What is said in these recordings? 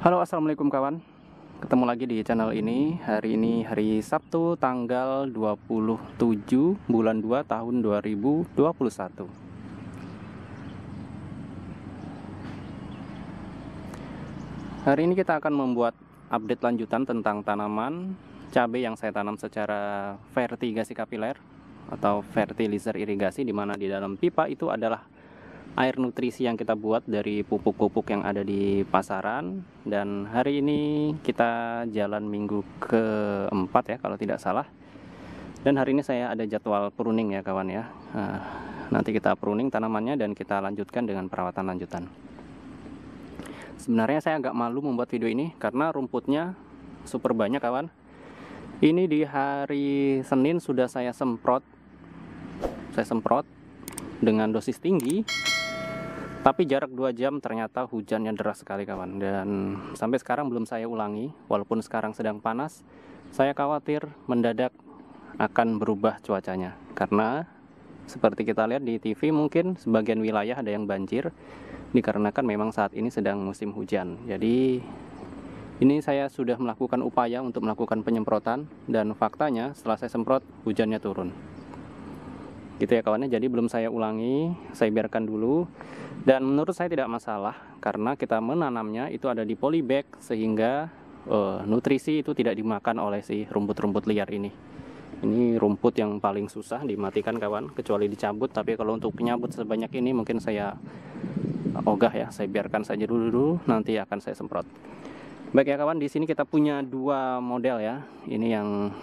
Halo, assalamualaikum kawan. Ketemu lagi di channel ini. Hari ini hari Sabtu tanggal 27 bulan 2 tahun 2021. Hari ini kita akan membuat update lanjutan tentang tanaman cabai yang saya tanam secara fertigasi kapiler atau fertilizer irigasi, di mana di dalam pipa itu adalah air nutrisi yang kita buat dari pupuk-pupuk yang ada di pasaran. Dan hari ini kita jalan minggu keempat ya kalau tidak salah. Dan hari ini saya ada jadwal pruning ya kawan ya. Nanti kita pruning tanamannya dan kita lanjutkan dengan perawatan lanjutan. Sebenarnya saya agak malu membuat video ini karena rumputnya super banyak kawan. Ini di hari Senin sudah saya semprot dengan dosis tinggi. Tapi jarak 2 jam ternyata hujannya deras sekali kawan. Dan sampai sekarang belum saya ulangi. Walaupun sekarang sedang panas, saya khawatir mendadak akan berubah cuacanya. Karena seperti kita lihat di TV, mungkin sebagian wilayah ada yang banjir, dikarenakan memang saat ini sedang musim hujan. Jadi ini saya sudah melakukan upaya untuk melakukan penyemprotan. Dan faktanya setelah saya semprot, hujannya turun. Gitu ya kawannya, jadi belum saya ulangi, saya biarkan dulu. Dan menurut saya tidak masalah karena kita menanamnya itu ada di polybag, sehingga nutrisi itu tidak dimakan oleh si rumput-rumput liar ini. Ini rumput yang paling susah dimatikan kawan, kecuali dicabut. Tapi kalau untuk penyabut sebanyak ini mungkin saya ogah ya, saya biarkan saja dulu, nanti akan saya semprot. Baik ya kawan, di sini kita punya dua model ya. Ini yang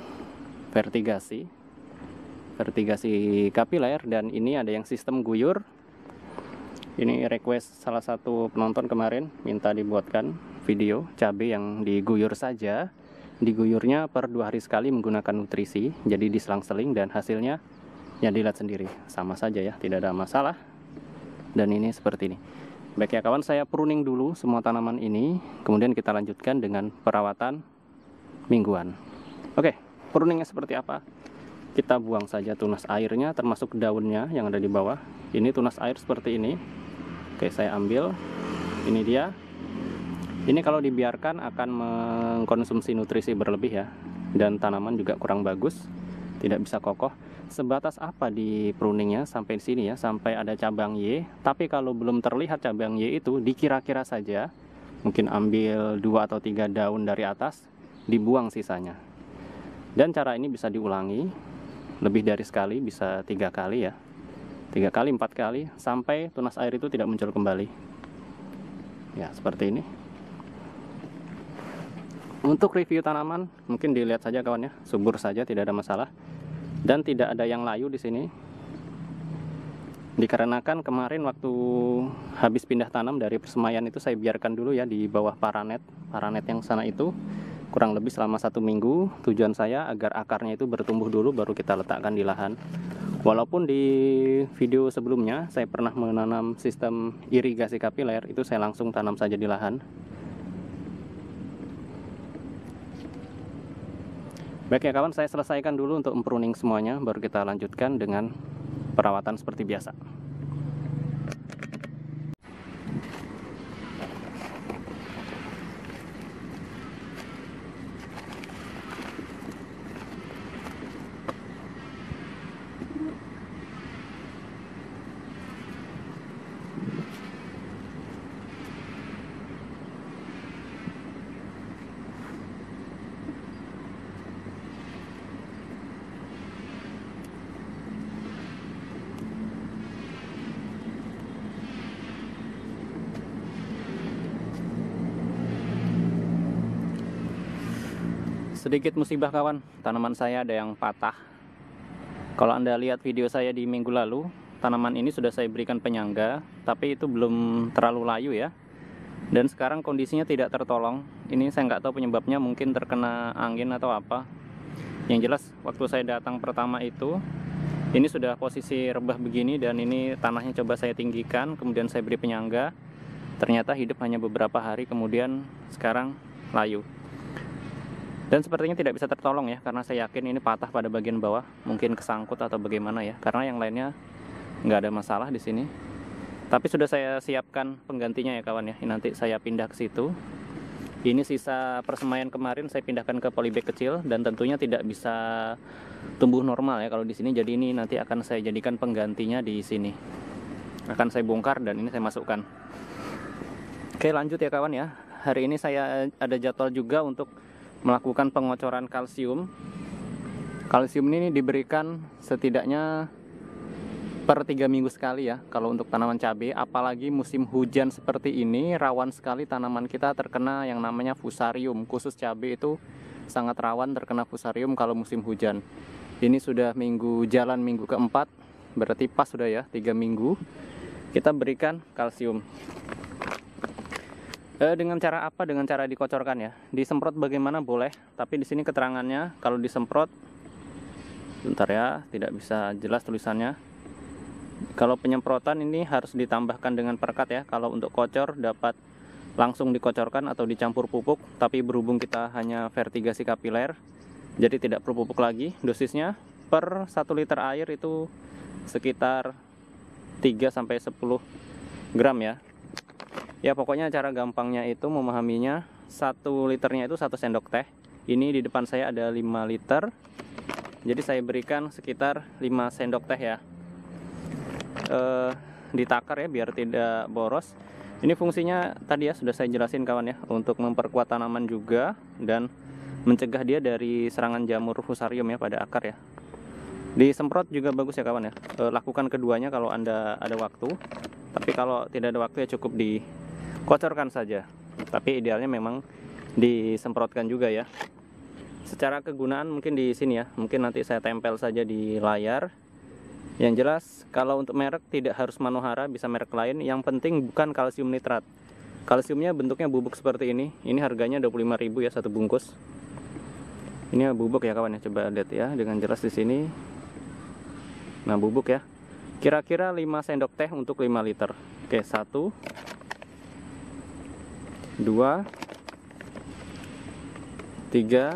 vertigasi kapiler, dan ini ada yang sistem guyur. Ini request salah satu penonton kemarin, minta dibuatkan video cabai yang diguyur saja. Diguyurnya per 2 hari sekali menggunakan nutrisi, jadi diselang-seling, dan hasilnya ya dilihat sendiri, sama saja ya, tidak ada masalah. Dan ini seperti ini. Baik ya kawan, saya pruning dulu semua tanaman ini, kemudian kita lanjutkan dengan perawatan mingguan. Oke, pruningnya seperti apa? Kita buang saja tunas airnya, termasuk daunnya yang ada di bawah. Ini tunas air seperti ini. Oke, saya ambil. Ini dia. Ini kalau dibiarkan akan mengkonsumsi nutrisi berlebih ya. Dan tanaman juga kurang bagus, tidak bisa kokoh. Sebatas apa di pruningnya sampai sini ya, sampai ada cabang Y. Tapi kalau belum terlihat cabang Y itu, dikira-kira saja, mungkin ambil 2 atau 3 daun dari atas, dibuang sisanya. Dan cara ini bisa diulangi lebih dari sekali, bisa 3 kali ya, 3 kali 4 kali, sampai tunas air itu tidak muncul kembali ya, seperti ini. Untuk review tanaman mungkin dilihat saja kawan ya, subur saja, tidak ada masalah. Dan tidak ada yang layu di sini, dikarenakan kemarin waktu habis pindah tanam dari persemaian itu saya biarkan dulu ya di bawah paranet yang sana itu kurang lebih selama 1 minggu. Tujuan saya agar akarnya itu bertumbuh dulu, baru kita letakkan di lahan. Walaupun di video sebelumnya saya pernah menanam sistem irigasi kapiler, itu saya langsung tanam saja di lahan. Baik ya kawan, saya selesaikan dulu untuk mempruning semuanya, baru kita lanjutkan dengan perawatan seperti biasa. Sedikit musibah kawan, tanaman saya ada yang patah. Kalau Anda lihat video saya di minggu lalu, tanaman ini sudah saya berikan penyangga, tapi itu belum terlalu layu ya. Dan sekarang kondisinya tidak tertolong. Ini saya nggak tahu penyebabnya, mungkin terkena angin atau apa. Yang jelas waktu saya datang pertama itu, ini sudah posisi rebah begini, dan ini tanahnya coba saya tinggikan, kemudian saya beri penyangga. Ternyata hidup hanya beberapa hari, kemudian sekarang layu. Dan sepertinya tidak bisa tertolong ya, karena saya yakin ini patah pada bagian bawah, mungkin kesangkut atau bagaimana ya, karena yang lainnya nggak ada masalah di sini. Tapi sudah saya siapkan penggantinya ya kawan ya, nanti saya pindah ke situ. Ini sisa persemaian kemarin saya pindahkan ke polybag kecil dan tentunya tidak bisa tumbuh normal ya kalau di sini. Jadi ini nanti akan saya jadikan penggantinya di sini. Akan saya bongkar dan ini saya masukkan. Oke, lanjut ya kawan ya. Hari ini saya ada jadwal juga untuk melakukan pengocoran kalsium. Kalsium ini diberikan setidaknya per 3 minggu sekali ya kalau untuk tanaman cabai, apalagi musim hujan seperti ini rawan sekali tanaman kita terkena yang namanya fusarium. Khusus cabai itu sangat rawan terkena fusarium kalau musim hujan. Ini sudah jalan minggu keempat, berarti pas sudah ya 3 minggu kita berikan kalsium. Dengan cara apa? Dengan cara dikocorkan ya. Disemprot bagaimana boleh, tapi di sini keterangannya kalau disemprot, bentar ya, tidak bisa jelas tulisannya. Kalau penyemprotan ini harus ditambahkan dengan perekat ya. Kalau untuk kocor dapat langsung dikocorkan atau dicampur pupuk, tapi berhubung kita hanya vertigasi kapiler, jadi tidak perlu pupuk lagi. Dosisnya per 1 liter air itu sekitar 3-10 gram ya. Ya pokoknya cara gampangnya itu memahaminya, 1 liternya itu 1 sendok teh. Ini di depan saya ada 5 liter, jadi saya berikan sekitar 5 sendok teh ya. Ditakar ya biar tidak boros. Ini fungsinya tadi ya sudah saya jelasin kawan ya, untuk memperkuat tanaman juga dan mencegah dia dari serangan jamur fusarium ya pada akar ya. Disemprot juga bagus ya kawan ya. Lakukan keduanya kalau Anda ada waktu, tapi kalau tidak ada waktu ya cukup dikocorkan saja. Tapi idealnya memang disemprotkan juga ya. Secara kegunaan mungkin di sini ya, mungkin nanti saya tempel saja di layar. Yang jelas kalau untuk merek tidak harus Manohara, bisa merek lain. Yang penting bukan kalsium nitrat. Kalsiumnya bentuknya bubuk seperti ini. Ini harganya 25.000 ya satu bungkus. Ini bubuk ya kawan ya, coba lihat ya dengan jelas di sini. Nah bubuk ya. Kira-kira 5 sendok teh untuk 5 liter. Oke, 1 2 3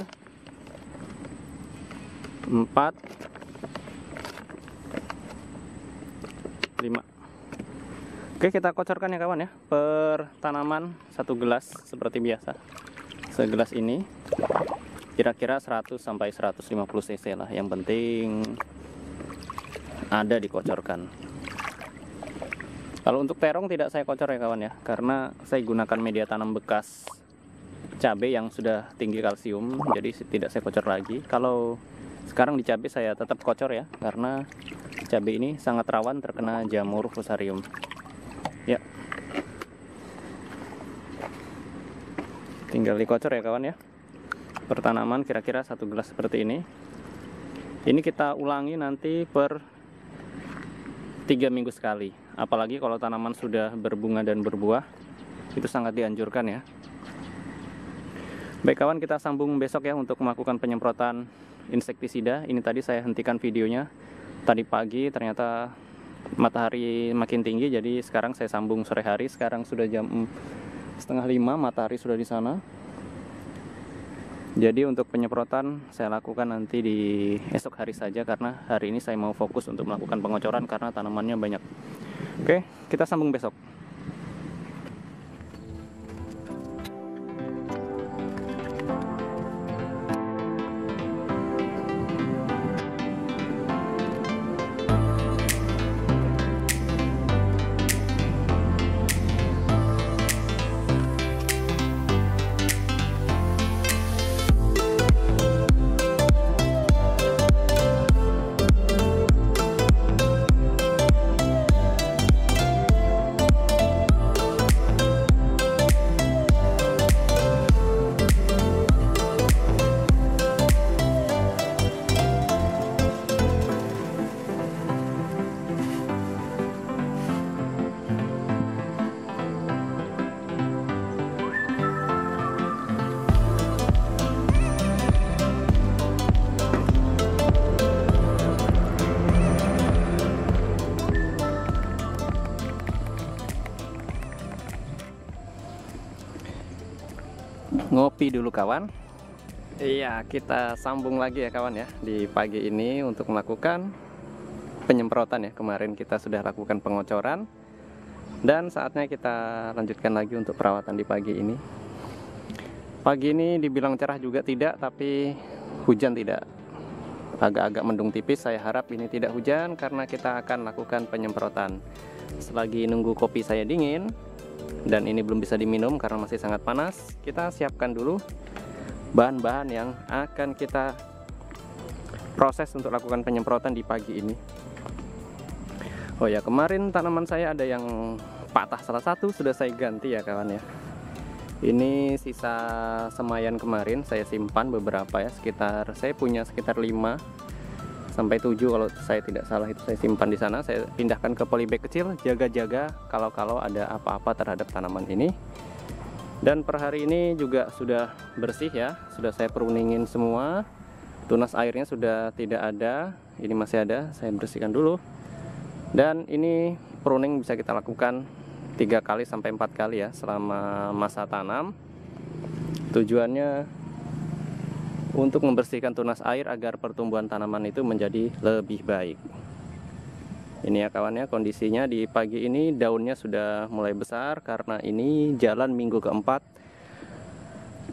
4 5. Oke, kita kocorkan ya kawan ya, per tanaman 1 gelas seperti biasa. Segelas ini kira-kira 100 sampai 150 cc lah, yang penting ada dikocorkan. Kalau untuk terong tidak saya kocor ya kawan ya, karena saya gunakan media tanam bekas cabai yang sudah tinggi kalsium, jadi tidak saya kocor lagi. Kalau sekarang di cabai saya tetap kocor ya, karena cabai ini sangat rawan terkena jamur fusarium. Ya, tinggal dikocor ya kawan ya. Per tanaman kira-kira 1 gelas seperti ini. Ini kita ulangi nanti per 3 minggu sekali. Apalagi kalau tanaman sudah berbunga dan berbuah, itu sangat dianjurkan ya. Baik kawan, kita sambung besok ya untuk melakukan penyemprotan insektisida. Ini tadi saya hentikan videonya tadi pagi, ternyata matahari makin tinggi, jadi sekarang saya sambung sore hari. Sekarang sudah jam 4:30, matahari sudah di sana. Jadi untuk penyemprotan saya lakukan nanti di esok hari saja, karena hari ini saya mau fokus untuk melakukan pengocoran karena tanamannya banyak. Oke, kita sambung besok. Ngopi dulu kawan. Iya, kita sambung lagi ya kawan ya di pagi ini untuk melakukan penyemprotan ya. Kemarin kita sudah lakukan pengocoran dan saatnya kita lanjutkan lagi untuk perawatan di pagi ini. Pagi ini dibilang cerah juga tidak, tapi hujan tidak. Agak-agak mendung tipis, saya harap ini tidak hujan karena kita akan lakukan penyemprotan. Selagi nunggu kopi saya dingin, dan ini belum bisa diminum karena masih sangat panas, kita siapkan dulu bahan-bahan yang akan kita proses untuk lakukan penyemprotan di pagi ini. Oh ya, kemarin tanaman saya ada yang patah salah satu, sudah saya ganti ya kawan ya. Ini sisa semayan kemarin saya simpan beberapa ya, saya punya sekitar 5 sampai 7 kalau saya tidak salah, itu saya simpan di sana. Saya pindahkan ke polybag kecil, jaga-jaga kalau ada apa-apa terhadap tanaman ini. Dan per hari ini juga sudah bersih ya, sudah saya pruningin semua. Tunas airnya sudah tidak ada, ini masih ada, saya bersihkan dulu. Dan ini pruning bisa kita lakukan 3 kali sampai 4 kali ya selama masa tanam. Tujuannya untuk membersihkan tunas air agar pertumbuhan tanaman itu menjadi lebih baik. Ini ya kawan ya, kondisinya di pagi ini daunnya sudah mulai besar karena ini jalan minggu keempat.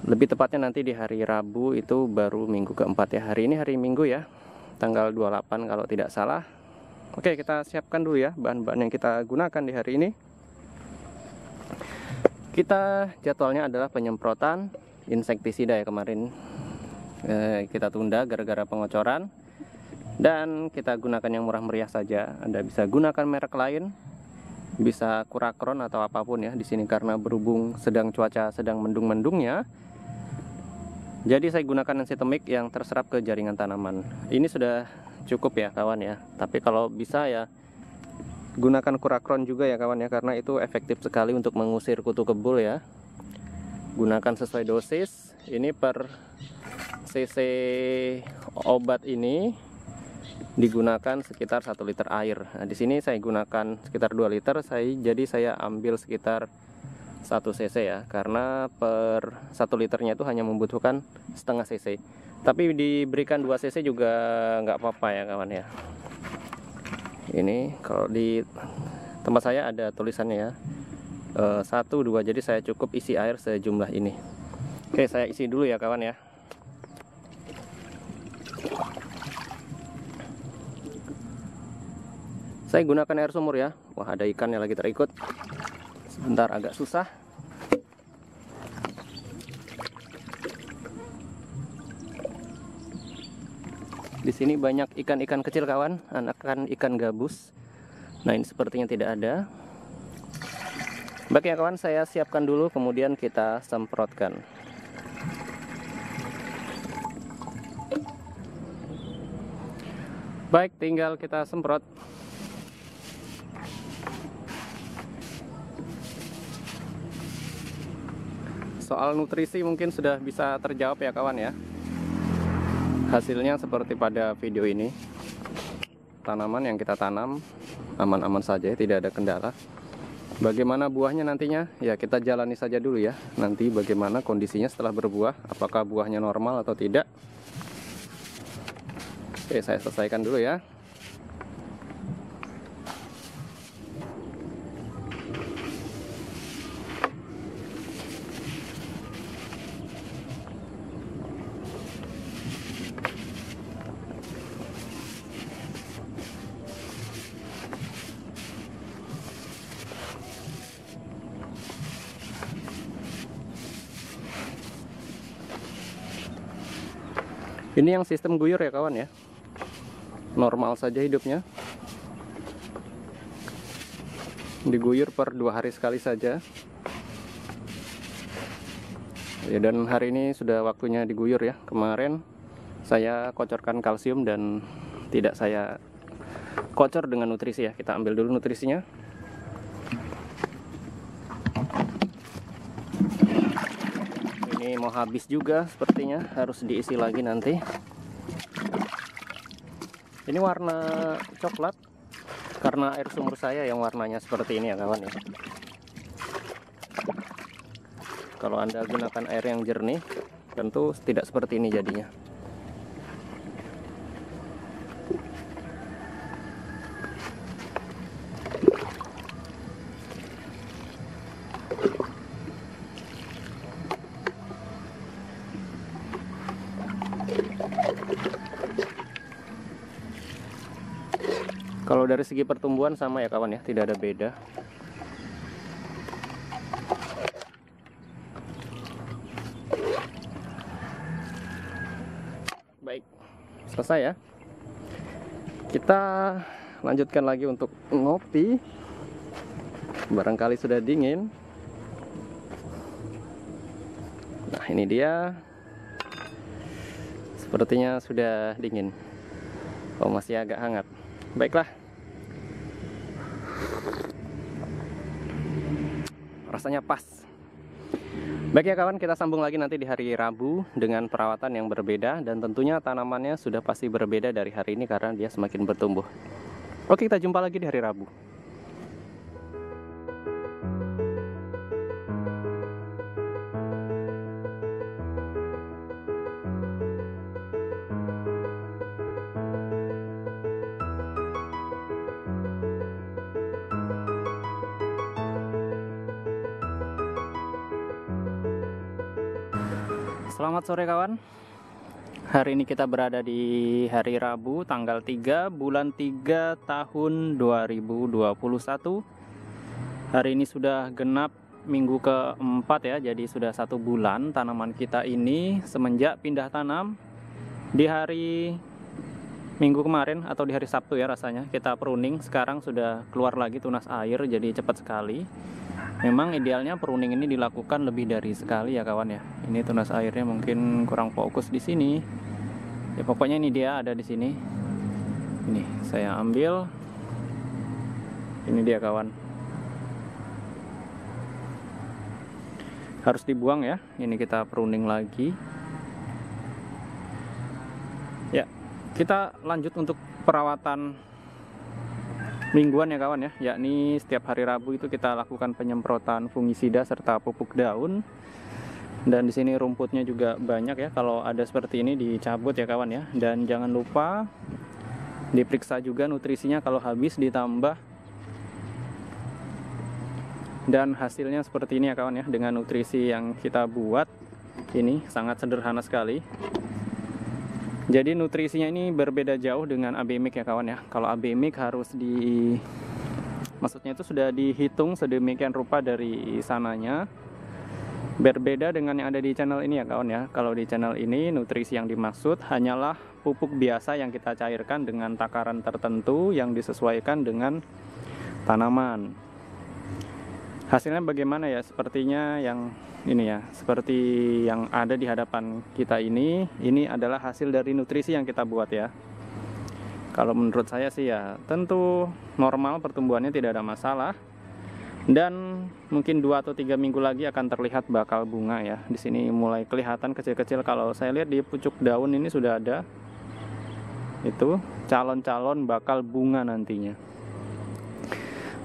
Lebih tepatnya nanti di hari Rabu itu baru minggu keempat ya. Hari ini hari Minggu ya, tanggal 28 kalau tidak salah. Oke, kita siapkan dulu ya bahan-bahan yang kita gunakan di hari ini. Kita jadwalnya adalah penyemprotan insektisida ya, kemarin kita tunda gara-gara pengocoran, dan kita gunakan yang murah meriah saja. Anda bisa gunakan merek lain, bisa Kurakron atau apapun ya di sini, karena berhubung cuaca sedang mendung-mendungnya, jadi saya gunakan ensitemik yang terserap ke jaringan tanaman. Ini sudah cukup ya kawan ya, tapi kalau bisa ya gunakan Kurakron juga ya kawan ya, karena itu efektif sekali untuk mengusir kutu kebul ya. Gunakan sesuai dosis. Ini per cc obat ini digunakan sekitar 1 liter air. Nah, di sini saya gunakan sekitar 2 liter, jadi saya ambil sekitar 1 cc ya, karena per 1 liternya itu hanya membutuhkan setengah cc. Tapi diberikan 2 cc juga nggak apa-apa ya kawan ya. Ini kalau di tempat saya ada tulisannya ya, 1, 2, jadi saya cukup isi air sejumlah ini. Oke, saya isi dulu ya kawan ya. Saya gunakan air sumur ya. Wah, ada ikan yang lagi terikut, sebentar agak susah. Di sini banyak ikan-ikan kecil kawan, anakan ikan gabus. Nah, ini sepertinya tidak ada. Baik ya kawan, saya siapkan dulu kemudian kita semprotkan. Baik, tinggal kita semprot. Soal nutrisi mungkin sudah bisa terjawab ya kawan ya. Hasilnya seperti pada video ini. Tanaman yang kita tanam aman-aman saja, tidak ada kendala. Bagaimana buahnya nantinya? Ya, kita jalani saja dulu ya. Nanti bagaimana kondisinya setelah berbuah, apakah buahnya normal atau tidak. Oke, saya selesaikan dulu ya. Ini yang sistem guyur ya kawan ya, normal saja hidupnya, diguyur per 2 hari sekali saja ya. Dan hari ini sudah waktunya diguyur ya. Kemarin saya kocorkan kalsium dan tidak saya kocor dengan nutrisi ya. Kita ambil dulu nutrisinya. Ini mau habis juga sepertinya, harus diisi lagi nanti. Ini warna coklat karena air sumur saya yang warnanya seperti ini ya kawan ya. Kalau Anda gunakan air yang jernih, tentu tidak seperti ini jadinya. Kalau dari segi pertumbuhan sama ya kawan ya, tidak ada beda. Baik, selesai ya. Kita lanjutkan lagi untuk ngopi. Barangkali sudah dingin. Nah, ini dia. Sepertinya sudah dingin. Oh, masih agak hangat. Baiklah. Rasanya pas. Baik ya kawan, kita sambung lagi nanti di hari Rabu dengan perawatan yang berbeda, dan tentunya tanamannya sudah pasti berbeda dari hari ini karena dia semakin bertumbuh. Oke, kita jumpa lagi di hari Rabu. Selamat sore kawan. Hari ini kita berada di hari Rabu tanggal 3 bulan 3 tahun 2021. Hari ini sudah genap minggu keempat ya, jadi sudah 1 bulan tanaman kita ini semenjak pindah tanam di hari Minggu kemarin atau di hari Sabtu ya rasanya. Kita pruning, sekarang sudah keluar lagi tunas air, jadi cepat sekali. Memang idealnya pruning ini dilakukan lebih dari sekali ya kawan ya. Ini tunas airnya mungkin kurang fokus di sini. Ya pokoknya ini dia ada di sini. Ini saya ambil. Ini dia kawan. Harus dibuang ya. Ini kita pruning lagi. Ya, kita lanjut untuk perawatan mingguan ya kawan ya, yakni setiap hari Rabu itu kita lakukan penyemprotan fungisida serta pupuk daun. Dan di sini rumputnya juga banyak ya, kalau ada seperti ini dicabut ya kawan ya. Dan jangan lupa diperiksa juga nutrisinya, kalau habis ditambah. Dan hasilnya seperti ini ya kawan ya, dengan nutrisi yang kita buat ini sangat sederhana sekali. Jadi nutrisinya ini berbeda jauh dengan AB-Mix ya kawan ya. Kalau AB-Mix harus maksudnya itu sudah dihitung sedemikian rupa dari sananya. Berbeda dengan yang ada di channel ini ya kawan ya. Kalau di channel ini nutrisi yang dimaksud hanyalah pupuk biasa yang kita cairkan dengan takaran tertentu yang disesuaikan dengan tanaman. Hasilnya bagaimana ya? Sepertinya yang ini ya, seperti yang ada di hadapan kita ini adalah hasil dari nutrisi yang kita buat ya. Kalau menurut saya sih ya, tentu normal, pertumbuhannya tidak ada masalah. Dan mungkin 2 atau 3 minggu lagi akan terlihat bakal bunga ya. Di sini mulai kelihatan kecil-kecil. Kalau saya lihat di pucuk daun ini sudah ada itu calon-calon bakal bunga nantinya.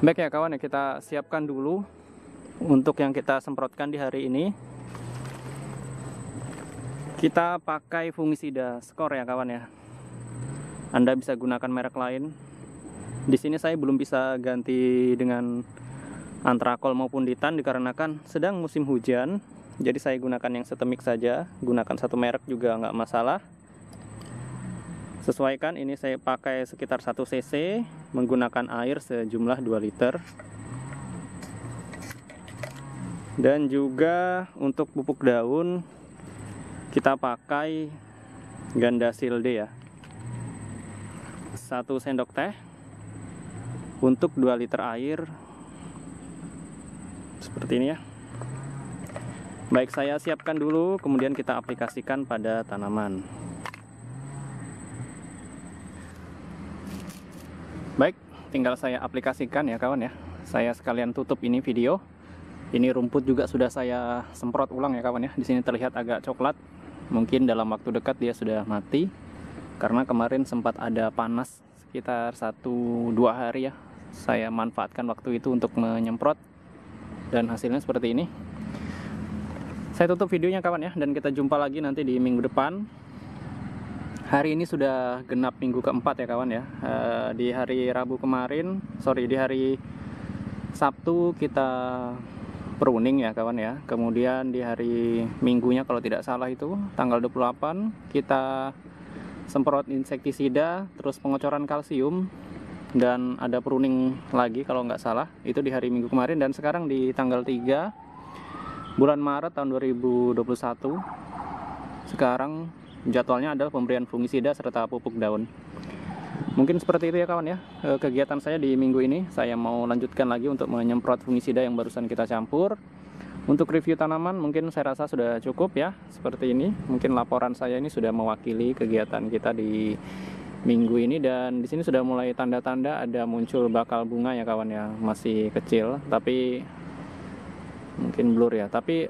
Baik ya kawan ya, kita siapkan dulu untuk yang kita semprotkan di hari ini. Kita pakai fungisida skor ya kawan ya. Anda bisa gunakan merek lain. Di sini saya belum bisa ganti dengan antrakol maupun ditan dikarenakan sedang musim hujan. Jadi saya gunakan yang setemik saja. Gunakan satu merek juga nggak masalah. Sesuaikan, ini saya pakai sekitar 1 cc menggunakan air sejumlah 2 liter. Dan juga untuk pupuk daun kita pakai Gandasil D ya. 1 sendok teh untuk 2 liter air. Seperti ini ya. Baik, saya siapkan dulu, kemudian kita aplikasikan pada tanaman. Baik, tinggal saya aplikasikan ya kawan ya. Saya sekalian tutup ini video. Ini rumput juga sudah saya semprot ulang ya kawan ya. Di sini terlihat agak coklat. Mungkin dalam waktu dekat dia sudah mati. Karena kemarin sempat ada panas sekitar 1-2 hari ya. Saya manfaatkan waktu itu untuk menyemprot. Dan hasilnya seperti ini. Saya tutup videonya kawan ya. Dan kita jumpa lagi nanti di minggu depan. Hari ini sudah genap minggu keempat ya kawan ya. Di hari Rabu kemarin, di hari Sabtu kita pruning ya kawan ya. Kemudian di hari Minggunya kalau tidak salah itu tanggal 28 kita semprot insektisida, terus pengocoran kalsium. dan ada pruning lagi kalau nggak salah, itu di hari Minggu kemarin. Dan sekarang di tanggal 3 bulan Maret tahun 2021, sekarang jadwalnya adalah pemberian fungisida serta pupuk daun. Mungkin seperti itu ya kawan ya, kegiatan saya di minggu ini. Saya mau lanjutkan lagi untuk menyemprot fungisida yang barusan kita campur. Untuk review tanaman mungkin saya rasa sudah cukup ya, seperti ini. Mungkin laporan saya ini sudah mewakili kegiatan kita di minggu ini. Dan di sini sudah mulai tanda-tanda ada muncul bakal bunga ya kawan ya, masih kecil tapi mungkin blur ya. Tapi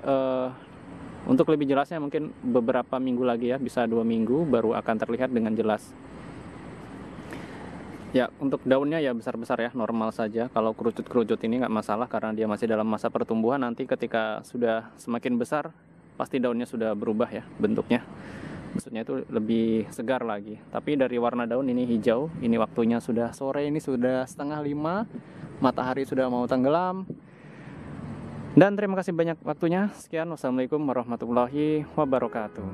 untuk lebih jelasnya mungkin beberapa minggu lagi ya, bisa 2 minggu baru akan terlihat dengan jelas. Ya, untuk daunnya ya besar-besar ya, normal saja. Kalau kerucut-kerucut ini nggak masalah karena dia masih dalam masa pertumbuhan. Nanti ketika sudah semakin besar, pasti daunnya sudah berubah ya bentuknya. Maksudnya itu lebih segar lagi. Tapi dari warna daun ini hijau. Ini waktunya sudah sore, ini sudah 4:30. Matahari sudah mau tenggelam. Dan terima kasih banyak waktunya. Sekian, wassalamualaikum warahmatullahi wabarakatuh.